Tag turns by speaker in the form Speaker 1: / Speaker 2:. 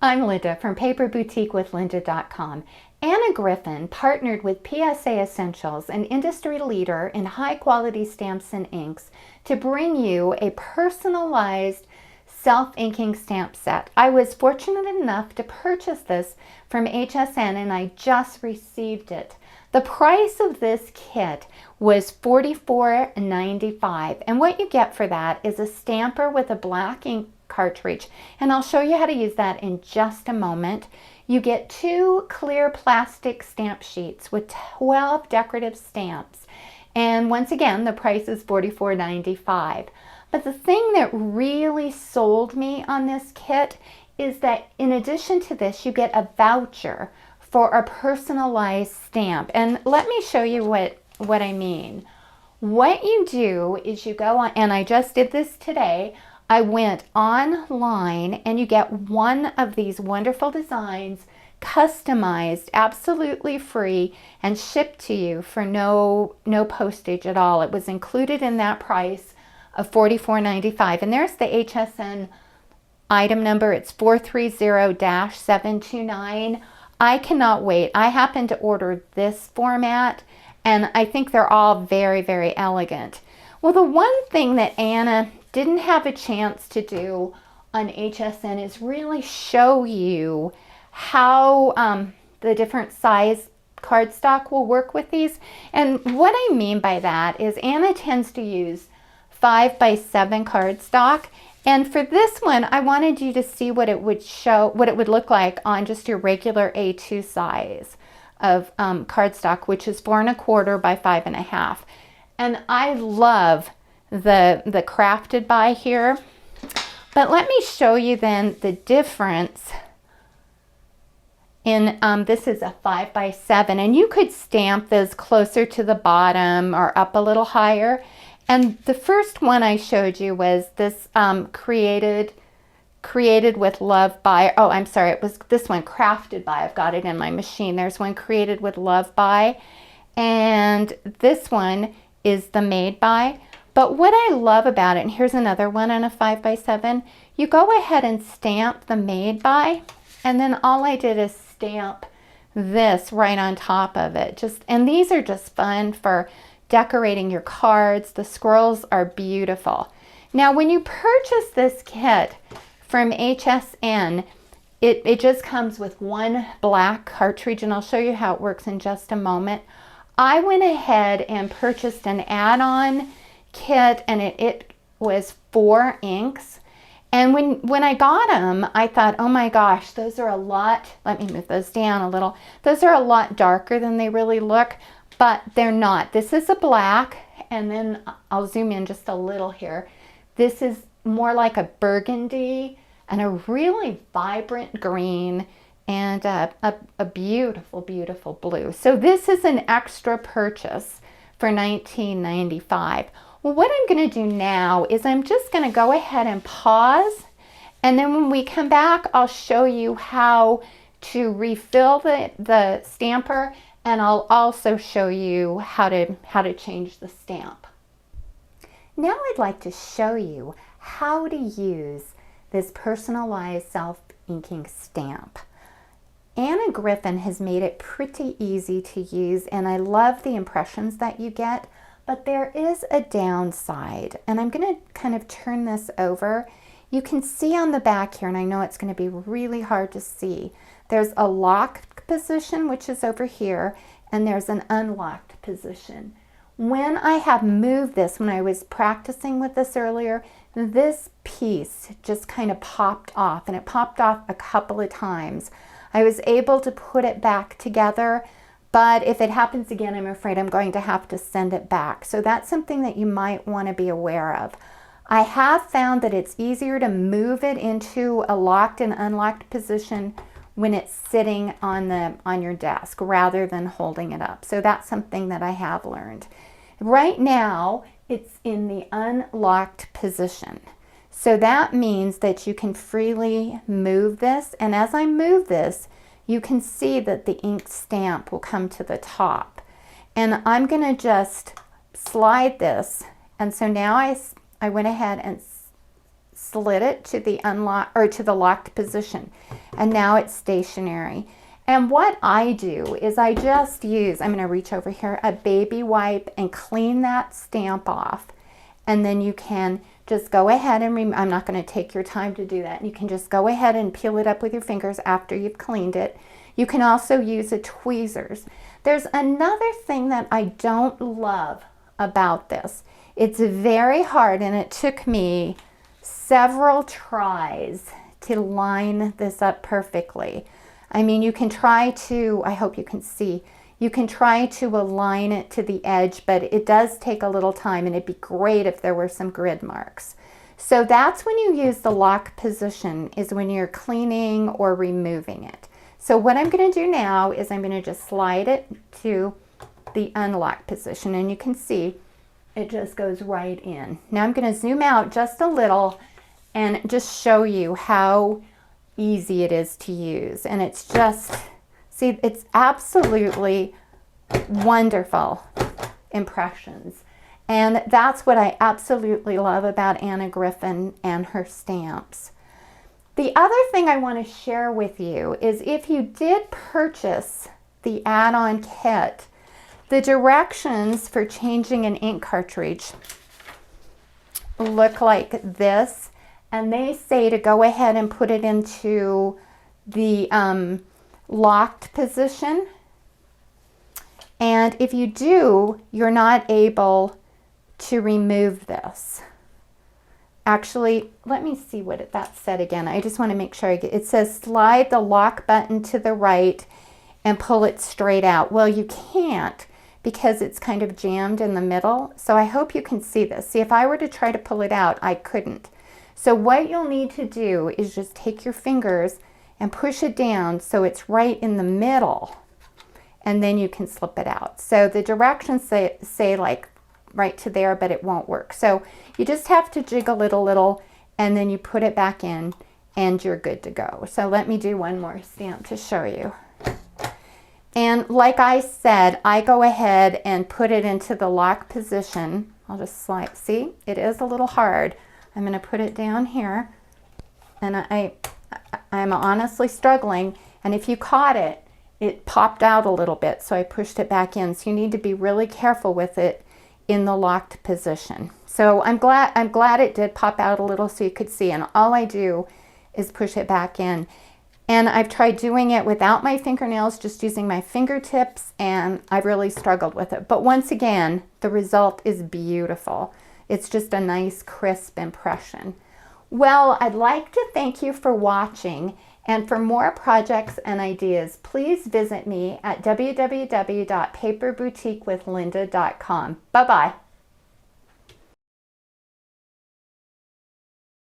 Speaker 1: I'm Linda from paperboutiquewithlinda.com. Anna Griffin partnered with PSA Essentials, an industry leader in high-quality stamps and inks, to bring you a personalized self-inking stamp set. I was fortunate enough to purchase this from HSN and I just received it. The price of this kit was $44.95, and what you get for that is a stamper with a black ink cartridge, and I'll show you how to use that in just a moment. You get 2 clear plastic stamp sheets with 12 decorative stamps, and once again the price is $44.95. But the thing that really sold me on this kit is that in addition to this, you get a voucher for a personalized stamp. And let me show you what I mean. What you do is you go on, and I just did this today, I went online and you get one of these wonderful designs customized, absolutely free, and shipped to you for no postage at all. It was included in that price of $44.95. And there's the HSN item number. It's 430-729. I cannot wait. I happened to order this format, and I think they're all very, very elegant. Well, the one thing that Anna didn't have a chance to do on HSN is really show you how the different size cardstock will work with these. And what I mean by that is Anna tends to use 5x7 cardstock, and for this one I wanted you to see what it would look like on just your regular A2 size of cardstock, which is 4 1/4 by 5 1/2. And I love the crafted by here, but let me show you then the difference in this is a 5x7, and you could stamp this closer to the bottom or up a little higher. And the first one I showed you was this created with love by, oh, I'm sorry, it was this one, crafted by. I've got it in my machine. There's one created with love by, and this one is the made by. But what I love about it, and here's another one on a 5x7, you go ahead and stamp the made by, and then all I did is stamp this right on top of it. And these are just fun for decorating your cards. The scrolls are beautiful. Now, when you purchase this kit from HSN, it just comes with one black cartridge, and I'll show you how it works in just a moment. I went ahead and purchased an add-on kit, and it was 4 inks. And when I got them, I thought, oh my gosh, those are a lot, let me move those down a little. Those are a lot darker than they really look, but they're not. This is a black, and then I'll zoom in just a little here. This is more like a burgundy and a really vibrant green and a beautiful, beautiful blue. So this is an extra purchase for $19.95. Well, what I'm going to do now is I'm just going to go ahead and pause, and then when we come back, I'll show you how to refill the stamper, and I'll also show you how to change the stamp. Now I'd like to show you how to use this personalized self-inking stamp. Anna Griffin has made it pretty easy to use, and I love the impressions that you get, but there is a downside, and I'm going to kind of turn this over. You can see on the back here, and I know it's going to be really hard to see, there's a locked position, which is over here, and there's an unlocked position. When I have moved this, when I was practicing with this earlier, this piece just kind of popped off, and it popped off a couple of times. I was able to put it back together, but if it happens again, I'm afraid I'm going to have to send it back. So that's something that you might want to be aware of. I have found that it's easier to move it into a locked and unlocked position when it's sitting on your desk rather than holding it up. So that's something that I have learned. Right now, it's in the unlocked position. So that means that you can freely move this, and as I move this, you can see that the ink stamp will come to the top. And I'm going to just slide this, and so now I went ahead and slid it to the unlock or to the locked position, and now it's stationary. And what I do is I just use, I'm going to reach over here, a baby wipe and clean that stamp off. And then you can just go ahead and, I'm not going to take your time to do that. You can just go ahead and peel it up with your fingers after you've cleaned it. You can also use a tweezers. There's another thing that I don't love about this. It's very hard, and it took me several tries to line this up perfectly. I mean, you can try to, I hope you can see, you can try to align it to the edge, but it does take a little time, and it'd be great if there were some grid marks. So that's when you use the lock position, is when you're cleaning or removing it. So what I'm going to do now is I'm going to just slide it to the unlock position, and you can see it just goes right in. Now I'm going to zoom out just a little and just show you how easy it is to use. And it's just, see, it's absolutely wonderful impressions. And that's what I absolutely love about Anna Griffin and her stamps. The other thing I want to share with you is if you did purchase the add-on kit, the directions for changing an ink cartridge look like this. And they say to go ahead and put it into the locked position. And if you do, you're not able to remove this. Actually, let me see what that said again. I just want to make sure I get it. Says slide the lock button to the right and pull it straight out. Well, you can't because it's kind of jammed in the middle. So I hope you can see this. See, if I were to try to pull it out, I couldn't. So what you'll need to do is just take your fingers and push it down so it's right in the middle, and then you can slip it out. So the directions say like right to there, but it won't work. So you just have to jiggle it a little, and then you put it back in and you're good to go. So let me do one more stamp to show you. And like I said, I go ahead and put it into the lock position. I'll just slide, see, it is a little hard. I'm going to put it down here, and I'm honestly struggling, and if you caught it, it popped out a little bit, so I pushed it back in. So you need to be really careful with it in the locked position. So I'm glad it did pop out a little so you could see, and all I do is push it back in. And I've tried doing it without my fingernails, just using my fingertips, and I've really struggled with it. But once again, the result is beautiful. It's just a nice, crisp impression. Well, I'd like to thank you for watching, and for more projects and ideas, please visit me at www.paperboutiquewithlinda.com. Bye-bye.